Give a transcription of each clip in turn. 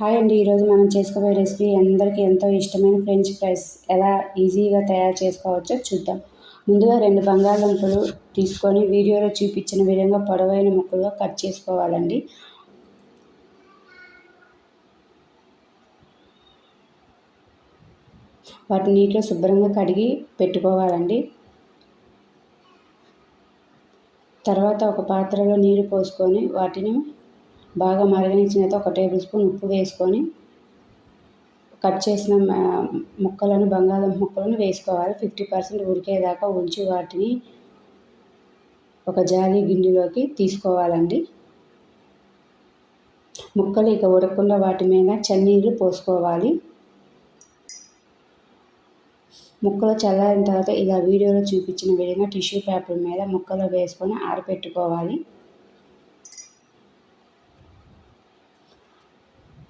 Hi అండి. ఈరోజు మనం చేసుకోబోయే రెసిపీ అందరికీ ఎంతో ఇష్టమైన ఫ్రెంచ్ ఫ్రైస్ ఎలా ఈజీగా తయారు చేసుకోవచ్చో చూద్దాం. ముందుగా 2 బంగాళదుంపలు తీసుకొని వీడియోలో చూపించిన విధంగా పొడవైన ముక్కలుగా కట్ చేసుకోవాలండి. వాటిని నీటిలో శుభ్రంగా కడిగి పెట్టుకోవాలండి. తర్వాత ఒక పాత్రలో నీరు పోసుకొని వాటిని బాగా మరగనించిన తర్వాత 1 టేబుల్ స్పూన్ ఉప్పు వేసుకొని కట్ చేసిన బంగాళదుంప ముక్కలను వేసుకోవాలి. 50% ఉడికేదాకా ఉంచి వాటిని ఒక జాలి గిన్నెలోకి తీసుకోవాలండి. ముక్కలు ఇక ఉడకకుండా వాటి మీద చన్నీళ్ళు పోసుకోవాలి. ముక్కలు చల్లారిన తర్వాత ఇలా వీడియోలో చూపించిన విధంగా టిష్యూ పేపర్ మీద ముక్కలు వేసుకొని ఆరబెట్టుకోవాలి.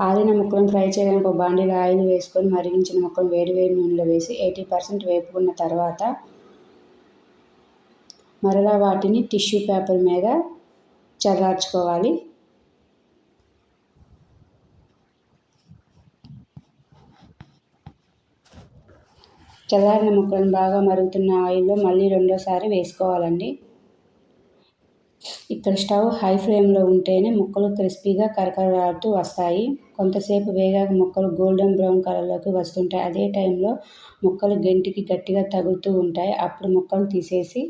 ఆరిన ముక్కలను ఫ్రై చేయడానికి ఒక బాండీలో ఆయిల్ వేసుకొని మరిగించిన ముక్కలు వేడి నూనెలో వేసి 80% వేపుకున్న తర్వాత మరలా వాటిని టిష్యూ పేపర్ మీద చల్లార్చుకోవాలి. చల్లారిన ముక్కలను బాగా మరుగుతున్న ఆయిల్లో మళ్ళీ రెండోసారి వేసుకోవాలండి. ఇక్కడ స్టవ్ హై ఫ్లేమ్లో ఉంటేనే ముక్కలు క్రిస్పీగా కరకరలాడుతూ వస్తాయి. కొంతసేపు వేగాక ముక్కలు గోల్డెన్ బ్రౌన్ కలర్లోకి వస్తుంటాయి. అదే టైంలో ముక్కలు గంటికి గట్టిగా తగులుతూ ఉంటాయి. అప్పుడు ముక్కలు తీసేసి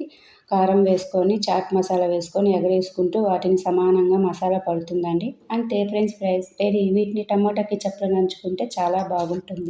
కారం వేసుకొని చాట్ మసాలా వేసుకొని ఎగరేసుకుంటూ వాటిని సమానంగా మసాలా పడుతుందండి. అంతే, ఫ్రెంచ్ ఫ్రైస్ రెడీ. వీటిని టమాటా కెచప్లో నంచుకుంటే చాలా బాగుంటుంది.